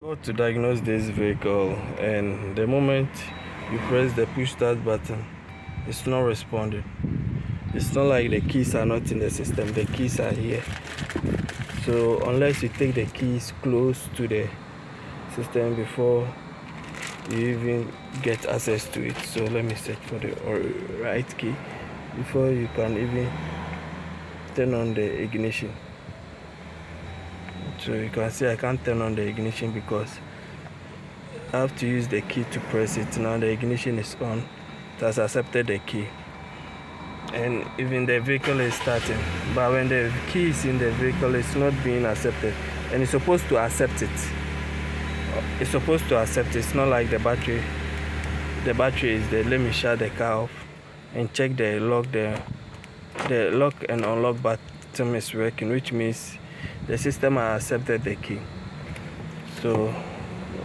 How to diagnose this vehicle, and the moment you press the push start button, it's not responding. It's not like the keys are not in the system, the keys are here. So unless you take the keys close to the system before you even get access to it. So let me search for the right key before you can even turn on the ignition. So you can see I can't turn on the ignition because I have to use the key to press it. Now the ignition is on. It has accepted the key, and even the vehicle is starting. But when the key is in the vehicle, it's not being accepted, and it's supposed to accept it. It's supposed to accept it. It's not like the battery. The battery is there. Let me shut the car off and check the lock. The lock and unlock button is working, which means the system has accepted the key. So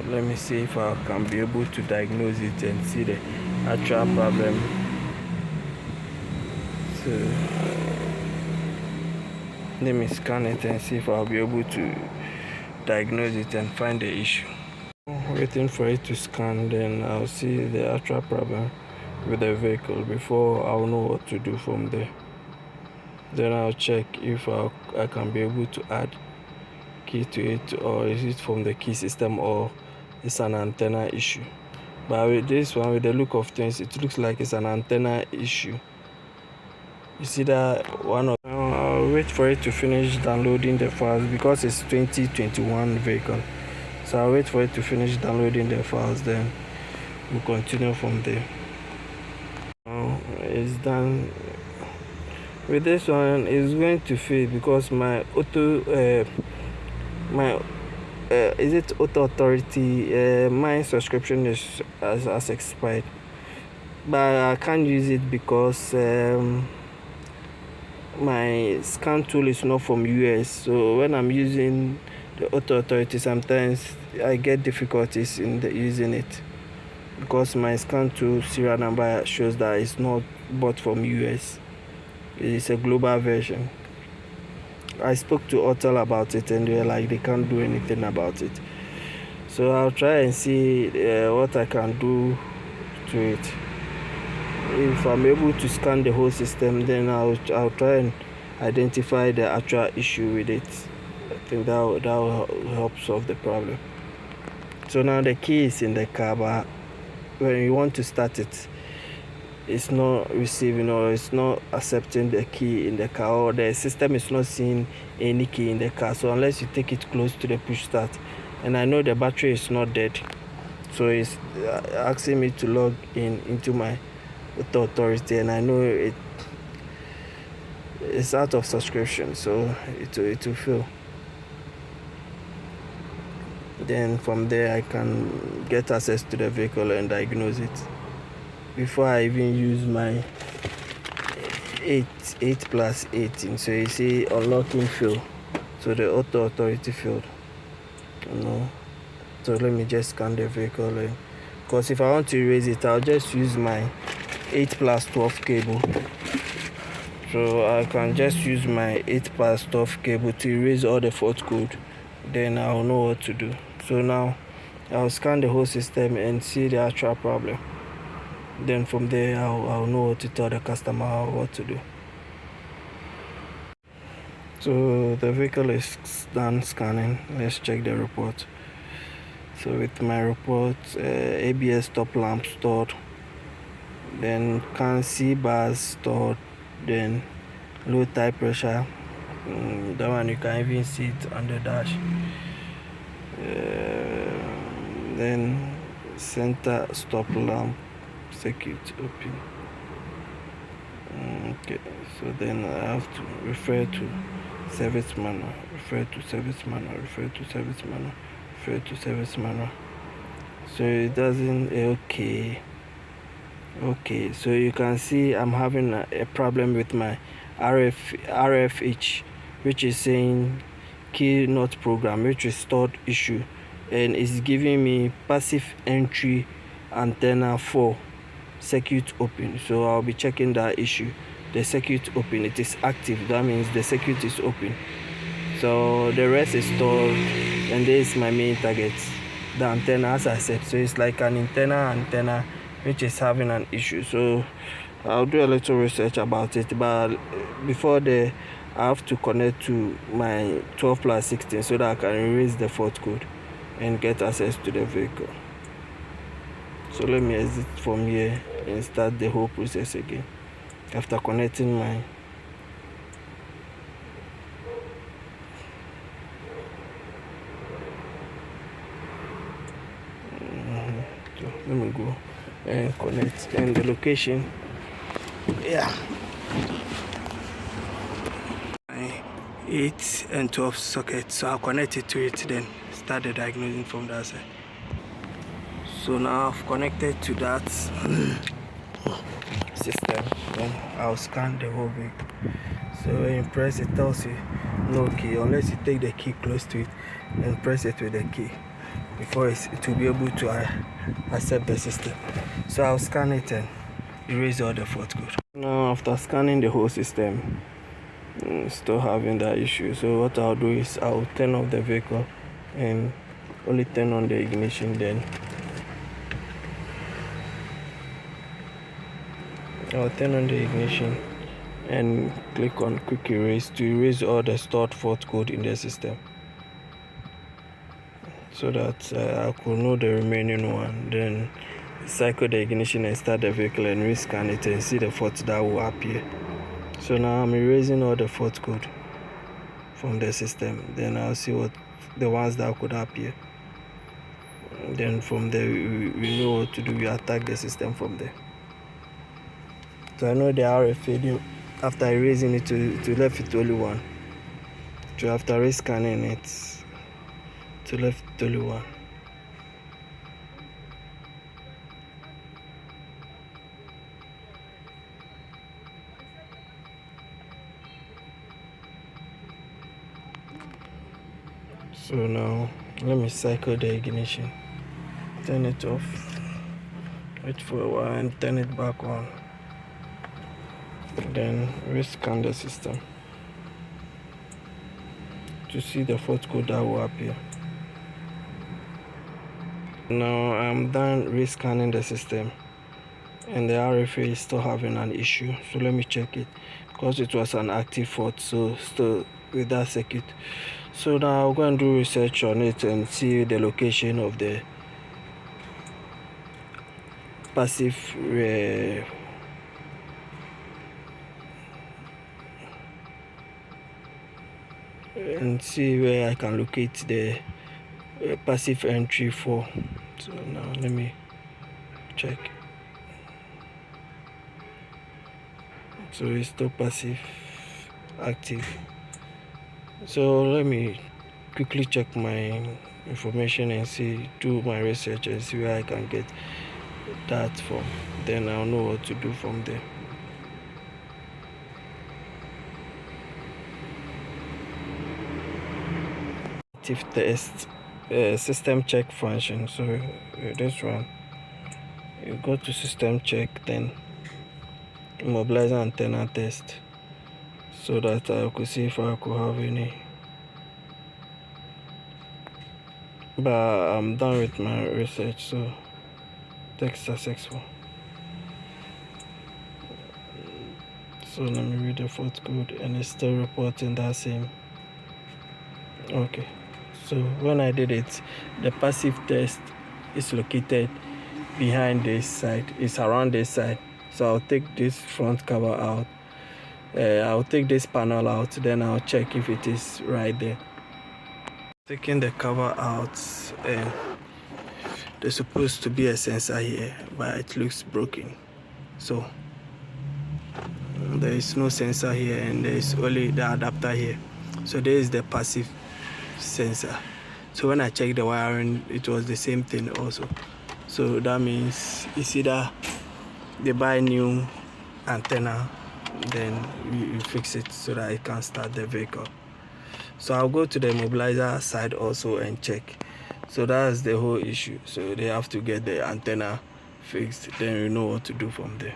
let me see if I can be able to diagnose it and see the actual problem. So let me scan it and see if I'll be able to diagnose it and find the issue. Waiting for it to scan, then I'll see the actual problem with the vehicle before I'll know what to do from there. Then I'll check if I can be able to add key to it, or is it from the key system, or it's an antenna issue. But with this one, with the look of things, it looks like it's an antenna issue. You see that one of I'll wait for it to finish downloading the files because it's 2021 vehicle. So I'll wait for it to finish downloading the files, then we'll continue from there. Now it's done. With this one, it's going to fail because my is it Auto Authority? My subscription has expired, but I can't use it because my scan tool is not from US. So when I'm using the Auto Authority, sometimes I get difficulties in using it because my scan tool serial number shows that it's not bought from US. It's a global version. I spoke to Autel about it and they were like they can't do anything about it. So I'll try and see what I can do to it. If I'm able to scan the whole system, then I'll try and identify the actual issue with it. I think that will help solve the problem. So now the key is in the car, but when you want to start it, it's not receiving or it's not accepting the key in the car, or the system is not seeing any key in the car. So unless you take it close to the push start, and I know the battery is not dead, so it's asking me to log into my Auto Authority, and I know it's out of subscription, so it will fail. Then from there I can get access to the vehicle and diagnose it before I even use my 8+18. So you see unlocking failed, so the Auto Authority failed. So let me just scan the vehicle, because if I want to erase it, I'll just use my 8+12 cable. So I can just use my 8+12 cable to erase all the fault code, then I'll know what to do. So now I'll scan the whole system and see the actual problem. Then from there I'll know what to tell the customer what to do. So the vehicle is done scanning. Let's check the report. So with my report, ABS stop lamp stored, then CAN C bars stored, then low tire pressure. That one you can even see it on the dash. Then center stop lamp circuit open. Okay, so then I have to refer to service manual, refer to service manual, refer to service manual, refer to service manual. So it doesn't. Okay, so you can see I'm having a problem with my RFH, which is saying key not program, which is stored issue, and it's giving me passive entry antenna 4 circuit open. So I'll be checking that issue. The circuit open, it is active, that means the circuit is open. So the rest is stored, and this is my main target. the antenna, as I said. So it's like an antenna which is having an issue. So I'll do a little research about it, but before I have to connect to my 12+16 so that I can erase the fault code and get access to the vehicle. So let me exit from here and start the whole process again after connecting my so let me go and connect, and the location, yeah, 8 and 12 socket. So I'll connect it to it, then start the diagnosing from that side. So now I've connected to that system, then I'll scan the whole vehicle. So when you press, it tells you no key unless you take the key close to it and press it with the key before it will be able to accept the system. So I'll scan it and erase all the fault code. Now after scanning the whole system, still having that issue. So what I'll do is I'll turn off the vehicle and only turn on the ignition, then I'll turn on the ignition and click on quick erase to erase all the stored fault code in the system, so that I could know the remaining one. Then cycle the ignition and start the vehicle and rescan it and see the fault that will appear. So now I'm erasing all the fault code from the system. Then I'll see what the ones that could appear. Then from there we know what to do. We attack the system from there. So I know the RFID, after erasing it to left it only one. So after rescanning it to left it only one. So now let me cycle the ignition, turn it off, wait for a while and turn it back on. Then rescan the system to see the fault code that will appear. Now I'm done rescanning the system and the RFA is still having an issue. So let me check it because it was an active fault, so still with that circuit. So now I'll go and do research on it and see the location of the passive and see where I can locate the passive entry for. So now let me check. So it's still passive active. So let me quickly check my information and do my research and see where I can get that from. Then I'll know what to do from there. Active test system check function. So this one, you go to system check, then immobilizer antenna test, so that I could see if I could have any. But I'm done with my research, so test successful. So let me read the fault code, and it's still reporting that same. Okay, so when I did it, the passive test is located behind this side, it's around this side. So I'll take this front cover out, I'll take this panel out, then I'll check if it is right there. Taking the cover out, and there's supposed to be a sensor here, but it looks broken. So there is no sensor here, and there is only the adapter here. So there is the passive sensor. So when I checked the wiring, it was the same thing also. So that means it's either they buy new antenna, then you fix it so that it can start the vehicle. So I'll go to the immobilizer side also and check. So that's the whole issue. So they have to get the antenna fixed, then we know what to do from there.